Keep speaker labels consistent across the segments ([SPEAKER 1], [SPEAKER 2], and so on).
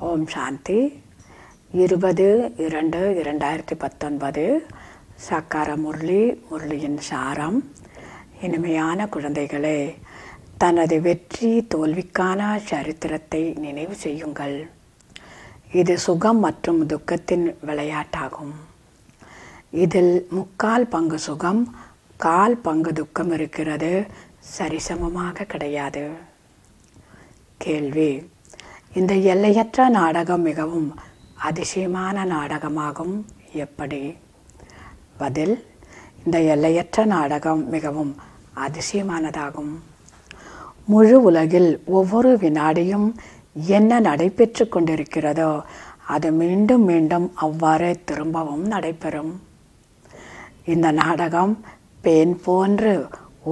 [SPEAKER 1] ஓம் சாந்தி 20-2-2019 சக்கார முரளியின் சாரம். இனிமையான குழந்தைகளே, தனது வெற்றி தோல்விக்கான சரித்திரத்தை நினைவு செய்யுங்கள். இது சுகம் மற்றும் துக்கத்தின் விளையாட்டாகும். இதில் 3/4 பங்கு சுகம், 1/4 பங்கு துக்கம் இருக்கிறது, சரிசமமாக கிடையாது. கேள்வி: இந்த எல்லையற்ற நாடகம் மிகவும் அதிசயமான நாடகமாகும். எப்படி? பதில்: இந்த எல்லையற்ற நாடகம் மிகவும் அதிசயமானதாகும். முழு உலகில் ஒவ்வொரு வினாடியும் என்ன நடைபெற்று கொண்டிருக்கிறதோ அது மீண்டும் மீண்டும் அவ்வாறே திரும்பவும் நடைபெறும். இந்த நாடகம் பேன் போன்று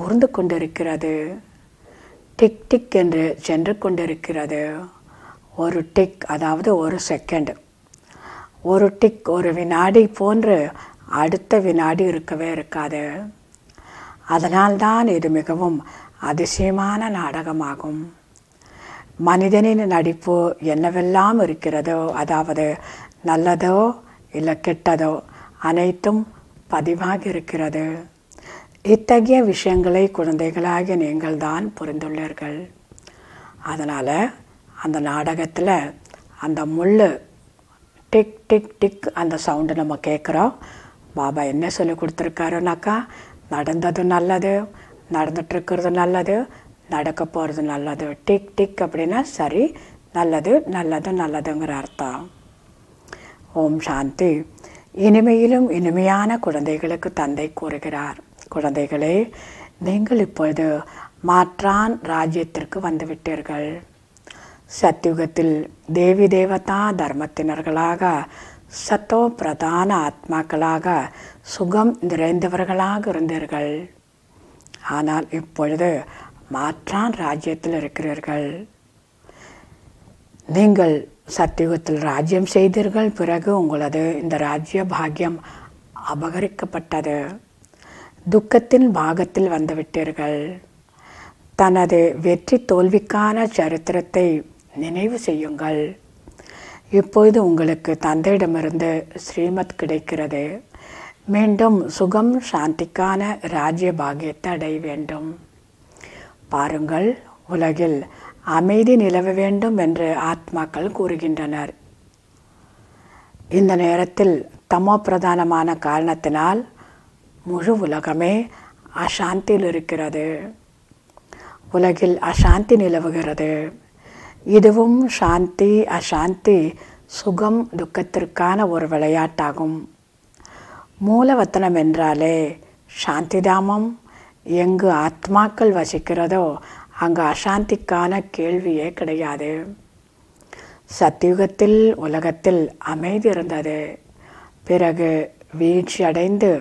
[SPEAKER 1] ஊர்ந்து கொண்டிருக்கிறது. டிக் டிக் என்று சென்று கொண்டிருக்கிறது. ஒரு டிக், அதாவது ஒரு செகண்ட், ஒரு டிக் ஒரு வினாடி போன்று அடுத்த வினாடி இருக்கவே இருக்காது. அதனால்தான் இது மிகவும் அதிசயமான நாடகமாகும். மனிதனின் நடிப்பு என்னவெல்லாம் இருக்கிறதோ, அதாவது நல்லதோ இல்லை கெட்டதோ, அனைத்தும் பதிவாகி இருக்கிறது. இத்தகைய விஷயங்களை குழந்தைகளாகிய நீங்கள் தான் புரிந்துள்ளீர்கள். அதனால் அந்த நாடகத்தில் அந்த முள் டிக் டிக் டிக் அந்த சவுண்டு நம்ம கேட்குறோம். பாபா என்ன சொல்லி கொடுத்துருக்காருனாக்கா, நடந்தது நல்லது, நடந்துட்டுருக்கிறது நல்லது, நடக்க போகிறது நல்லது. டிக் டிக் அப்படின்னா சரி, நல்லது நல்லது நல்லதுங்கிற அர்த்தம். ஓம் சாந்தி. இனிமையிலும் இனிமையான குழந்தைகளுக்கு தந்தை கூறுகிறார், குழந்தைகளே, நீங்கள் இப்பொழுது மாற்றான் ராஜ்யத்திற்கு வந்துவிட்டீர்கள். சத்யுகத்தில் தேவி தேவதா தர்மத்தினர்களாக, சத்தோ பிரதான ஆத்மாக்களாக, சுகம் நிறைந்தவர்களாக இருந்தீர்கள். ஆனால் இப்பொழுது மாற்றான் ராஜ்யத்தில் இருக்கிறீர்கள். நீங்கள் சத்யுகத்தில் ராஜ்யம் செய்தீர்கள். பிறகு உங்களது இந்த ராஜ்ய பாக்கியம் அபகரிக்கப்பட்டது. துக்கத்தின் பாகத்தில் வந்துவிட்டீர்கள். தனது வெற்றி தோல்விக்கான சரித்திரத்தை நினைவு செய்யுங்கள். இப்பொழுது உங்களுக்கு தந்தையிடமிருந்து ஸ்ரீமத் கிடைக்கிறது. மீண்டும் சுகம் சாந்திக்கான ராஜ்ய பாக்கியத்தை அடைய வேண்டும். பாருங்கள், உலகில் அமைதி நிலவ வேண்டும் என்று ஆத்மாக்கள் கூறுகின்றனர். இந்த நேரத்தில் தமோ பிரதானமான காரணத்தினால் முழு உலகமே அசாந்தியில் இருக்கிறது. உலகில் அசாந்தி நிலவுகிறது. இதுவும் சாந்தி அசாந்தி, சுகம் துக்கத்திற்கான ஒரு விளையாட்டாகும். மூலவத்தனம் என்றாலே சாந்திதாமம். எங்கு ஆத்மாக்கள் வசிக்கிறதோ அங்கு அசாந்திக்கான கேள்வியே கிடையாது. சத்யுகத்தில் உலகத்தில் அமைதி இருந்தது. பிறகு வீழ்ச்சி அடைந்து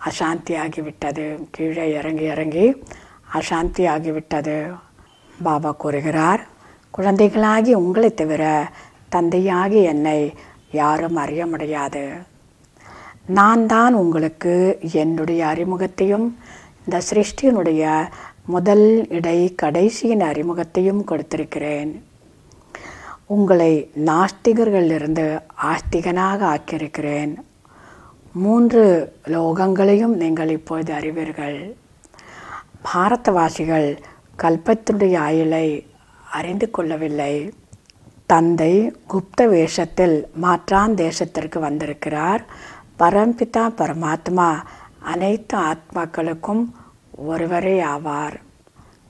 [SPEAKER 1] அசாந்தியாகிவிட்டது. கீழே இறங்கி இறங்கி அசாந்தி ஆகிவிட்டது. பாபா கூறுகிறார், குழந்தைகளாகி உங்களை தவிர தந்தையாகி என்னை யாரும் அறிய முடியாது. நான் தான் உங்களுக்கு என்னுடைய அறிமுகத்தையும் இந்த சிருஷ்டியினுடைய முதல் இடை கடைசியின் அறிமுகத்தையும் கொடுத்திருக்கிறேன். உங்களை நாஸ்திகர்களிலிருந்து ஆஸ்திகனாக ஆக்கியிருக்கிறேன். 3 லோகங்களையும் நீங்கள் இப்பொழுது அறிவீர்கள். பாரதவாசிகள் கல்பத்தினுடைய ஆயுளை அறிந்து கொள்ளவில்லை. தந்தை குப்த வேஷத்தில் மாற்றான் தேசத்திற்கு வந்திருக்கிறார். பரம்பிதா பரமாத்மா அனைத்து ஆத்மாக்களுக்கும் ஒருவரே ஆவார்.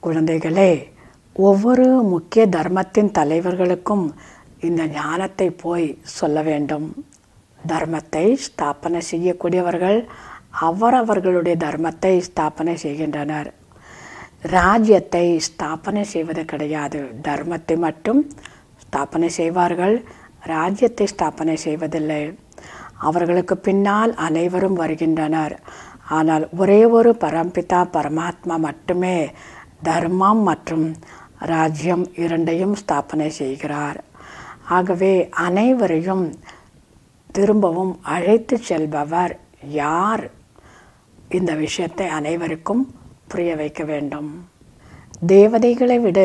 [SPEAKER 1] குழந்தைகளே, ஒவ்வொரு முக்கிய தர்மத்தின் தலைவர்களுக்கும் இந்த ஞானத்தை போய் சொல்ல வேண்டும். தர்மத்தை ஸ்தாபனை செய்யக்கூடியவர்கள் அவரவர்களுடைய தர்மத்தை ஸ்தாபனை செய்கின்றனர். ராஜ்யத்தை ஸ்தாபனை செய்வது கிடையாது. தர்மத்தை மட்டும் ஸ்தாபனை செய்வார்கள், ராஜ்யத்தை ஸ்தாபனை செய்வதில்லை. அவர்களுக்கு பின்னால் அனைவரும் வருகின்றனர். ஆனால் ஒரே ஒரு பரம்பிதா பரமாத்மா மட்டுமே தர்மம் மற்றும் ராஜ்யம் இரண்டையும் ஸ்தாபனை செய்கிறார். ஆகவே அனைவரையும் திரும்பவும் அழைத்து செல்பவர் யார்? இந்த விஷயத்தை அனைவருக்கும் புரிய வைக்க வேண்டும். தேவதைகளை விட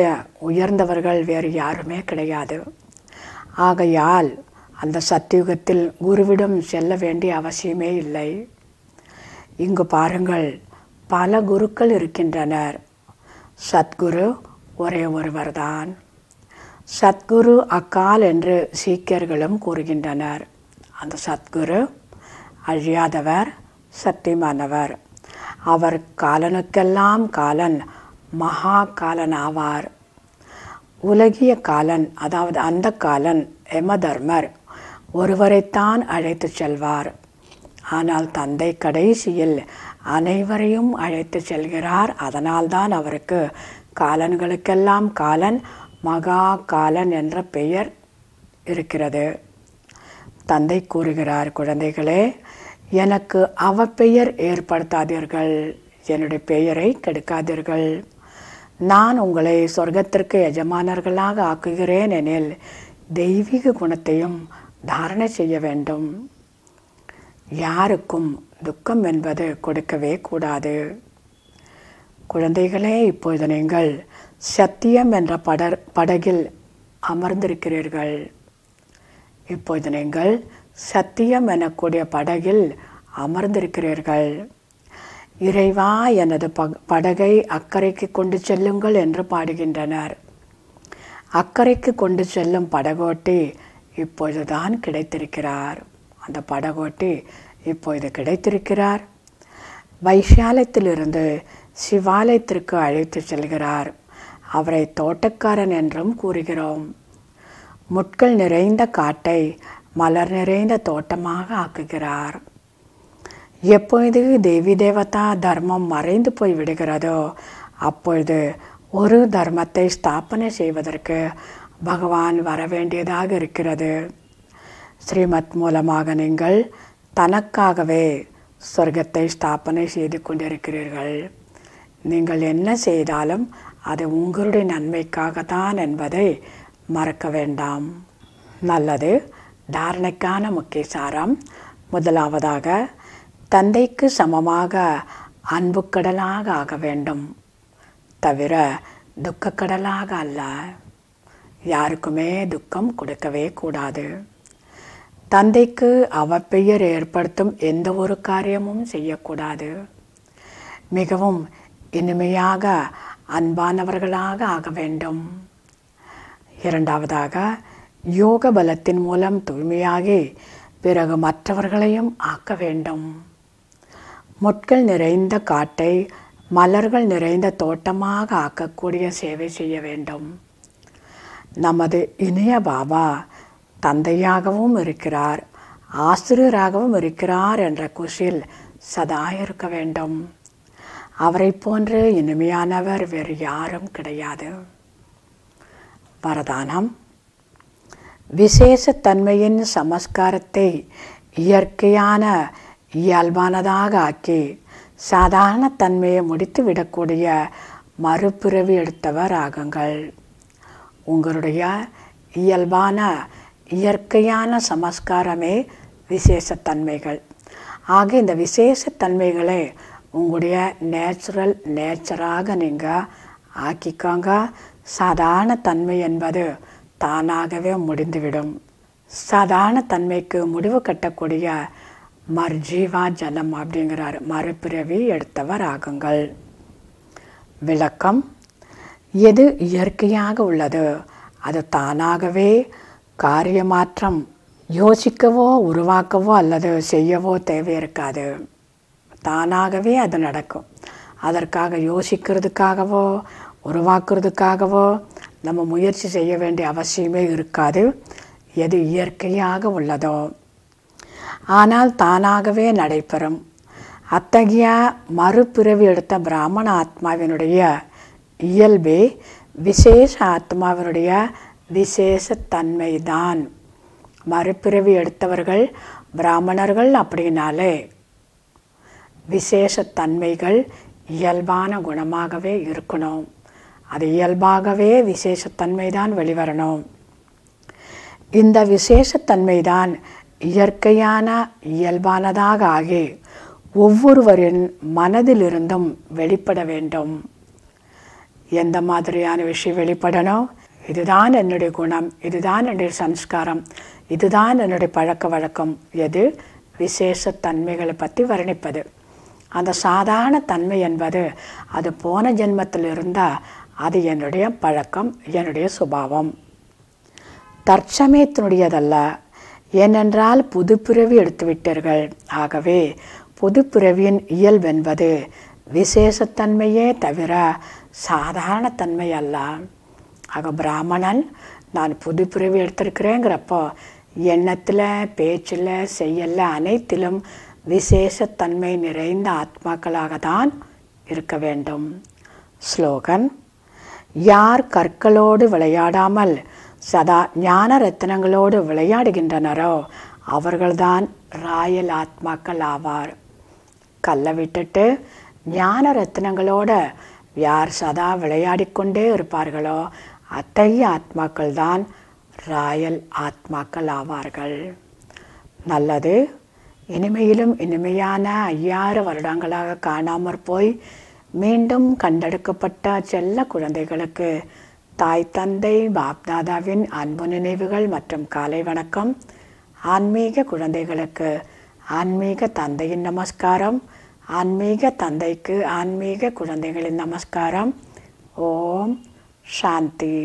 [SPEAKER 1] உயர்ந்தவர்கள் வேறு யாருமே கிடையாது. ஆகையால் அந்த சத்தியுகத்தில் குருவிடம் செல்ல வேண்டிய அவசியமே இல்லை. இங்கு பாருங்கள், பல குருக்கள் இருக்கின்றனர். சத்குரு ஒரே ஒருவர்தான். சத்குரு அக்கால் என்று சீக்கியர்களும் கூறுகின்றனர். அந்த சத்குரு அழியாதவர், சத்தியமானவர். அவர் காலனுக்கெல்லாம் காலன், மகா காலன் ஆவார். உலகிய காலன், அதாவது அந்த காலன் யமதர்மர் ஒருவரைத்தான் அழைத்து செல்வார். ஆனால் தந்தை கடைசியில் அனைவரையும் அழைத்து செல்கிறார். அதனால்தான் அவருக்கு காலன்களுக்கெல்லாம் காலன், மகா காலன் என்ற பெயர் இருக்கிறது. தந்தை கூறுகிறார், குழந்தைகளே, எனக்கு அவப்பெயர் ஏற்படுத்தாதீர்கள், என்னுடைய பெயரை கெடுக்காதீர்கள். நான் உங்களை சொர்க்கத்திற்கு எஜமானர்களாக ஆக்குகிறேன் எனில் தெய்வீக குணத்தையும் தாரணை செய்ய வேண்டும். யாருக்கும் துக்கம் என்பது கொடுக்கவே கூடாது. குழந்தைகளே, இப்பொழுது நீங்கள் சத்தியம் என்ற படகில் அமர்ந்திருக்கிறீர்கள். இப்பொழுது நீங்கள் சத்தியம் எனக்கூடிய படகில் அமர்ந்திருக்கிறீர்கள். இறைவா, எனது படகை அக்கறைக்கு கொண்டு செல்லுங்கள் என்று பாடுகின்றனர். அக்கறைக்கு கொண்டு செல்லும் படகோட்டி இப்பொழுதுதான் கிடைத்திருக்கிறார். அந்த படகோட்டி இப்பொழுது கிடைத்திருக்கிறார். வைஷாலயத்திலிருந்து சிவாலயத்திற்கு அழைத்து செல்கிறார். அவரை தோட்டக்காரன் என்றும் கூறுகிறோம். முட்கள் நிறைந்த காட்டை மலர் நிறைந்த தோட்டமாக ஆக்குகிறார். எப்பொழுது தேவி தேவதா தர்மம் மறைந்து போய் விடுகிறதோ அப்பொழுது ஒரு தர்மத்தை ஸ்தாபனை செய்வதற்கு பகவான் வரவேண்டியதாக இருக்கிறது. ஸ்ரீமத் மூலமாக நீங்கள் தனக்காகவே சொர்க்கத்தை ஸ்தாபனை செய்து கொண்டிருக்கிறீர்கள். நீங்கள் என்ன செய்தாலும் அது உங்களுடைய நன்மைக்காகத்தான் என்பதை மறக்க வேண்டாம். நல்லது. தாரணைக்கான முக்கிய சாரம். முதலாவதாக, தந்தைக்கு சமமாக அன்பு கடலாக ஆக வேண்டும், தவிர துக்கக்கடலாக அல்ல. யாருக்குமே துக்கம் கொடுக்கவே கூடாது. தந்தைக்கு அவப்பெயர் ஏற்படுத்தும் எந்த ஒரு காரியமும் செய்யக்கூடாது. மிகவும் இனிமையாக அன்பானவர்களாக ஆக வேண்டும். இரண்டாவதாக, யோக பலத்தின் மூலம் தூய்மையாகி பிறகு மற்றவர்களையும் ஆக்க வேண்டும். முட்கள் நிறைந்த காட்டை மலர்கள் நிறைந்த தோட்டமாக ஆக்கக்கூடிய சேவை செய்ய வேண்டும். நமது இனிய பாபா தந்தையாகவும் இருக்கிறார், ஆசிரியராகவும் இருக்கிறார் என்ற குஷியில் சதா இருக்க வேண்டும். அவரை போன்று இனிமையானவர் வேறு யாரும் கிடையாது. வரதானம். விசேஷத்தன்மையின் சமஸ்காரத்தை இயற்கையான இயல்பானதாக ஆக்கி சாதாரண தன்மையை முடித்து விடக்கூடிய மறுபிறவி எடுத்தவர் ஆகுங்கள். உங்களுடைய இயல்பான இயற்கையான சமஸ்காரமே விசேஷத்தன்மைகள். ஆக இந்த விசேஷத்தன்மைகளை உங்களுடைய நேச்சராக நீங்கள் ஆக்கிக்கோங்க. சாதாரண தன்மை என்பது தானாகவே முடிந்துவிடும். சாதாரண தன்மைக்கு முடிவு கட்டக்கூடிய மர்ஜீவா ஜனம் அப்படிங்கிறார். மறுபிறவி எடுத்தவர் ஆகுங்கள். விளக்கம். எது இயற்கையாக உள்ளது அது தானாகவே காரியமாற்றம் யோசிக்கவோ உருவாக்கவோ அல்லது செய்யவோ தேவை இருக்காது. தானாகவே அது நடக்கும். அதற்காக யோசிக்கிறதுக்காகவோ உருவாக்குறதுக்காகவோ நம்ம முயற்சி செய்ய வேண்டிய அவசியமே இருக்காது. எது இயற்கையாக உள்ளதோ ஆனால் தானாகவே நடைபெறும். அத்தகைய மறுபிறவி எடுத்த பிராமண ஆத்மாவினுடைய இயல்பே விசேஷ ஆத்மாவினுடைய விசேஷத்தன்மைதான். மறுபிறவி எடுத்தவர்கள் பிராமணர்கள் அப்படின்னாலே விசேஷத்தன்மைகள் இயல்பான குணமாகவே இருக்கணும். அது இயல்பாகவே விசேஷத்தன்மைதான் வெளிவரணும். இந்த விசேஷத்தன்மைதான் இயற்கையான இயல்பானதாக ஆகி ஒவ்வொருவரின் மனதிலிருந்தும் வெளிப்பட வேண்டும். எந்த மாதிரியான விஷயம் வெளிப்படணும்? இதுதான் என்னுடைய குணம், இதுதான் என்னுடைய சம்ஸ்காரம், இதுதான் என்னுடைய பழக்க வழக்கம். எது? விசேஷ தன்மைகளை பற்றி வர்ணிப்பது. அந்த சாதாரண தன்மை என்பது அது போன ஜென்மத்தில் இருந்தால் அது என்னுடைய பழக்கம், என்னுடைய சுபாவம். தற்சமயத்தினுடையதல்ல. ஏனென்றால் புது பிறவி எடுத்துவிட்டீர்கள். ஆகவே புது பிறவியின் இயல்பென்பது விசேஷத்தன்மையே தவிர சாதாரண தன்மை அல்ல. ஆக பிராமணன் நான் புது பிறவி எடுத்திருக்கிறேங்கிறப்போ எண்ணத்தில், பேச்சில், செய்யல அனைத்திலும் விசேஷத்தன்மை நிறைந்த ஆத்மாக்களாகத்தான் இருக்க வேண்டும். ஸ்லோகன்: யார் கற்களோடு விளையாடாமல் சதா ஞான ரத்தினங்களோடு விளையாடுகின்றனரோ அவர்கள்தான் ராயல் ஆத்மாக்கள் ஆவார். கல்லை விட்டுட்டு ஞான ரத்தினங்களோட யார் சதா விளையாடிக்கொண்டே இருப்பார்களோ அத்தகைய ஆத்மாக்கள் தான் ராயல் ஆத்மாக்கள் ஆவார்கள். நல்லது. இனிமையிலும் இனிமையான 5000 வருடங்களாக காணாமற் போய் மீண்டும் கண்டெடுக்கப்பட்ட செல்ல குழந்தைகளுக்கு தாய் தந்தை பாப்தாதாவின் அன்பு நினைவுகள் மற்றும் காலை வணக்கம். ஆன்மீக குழந்தைகளுக்கு ஆன்மீக தந்தையின் நமஸ்காரம். ஆன்மீக தந்தைக்கு ஆன்மீக குழந்தைகளின் நமஸ்காரம். ஓம் சாந்தி.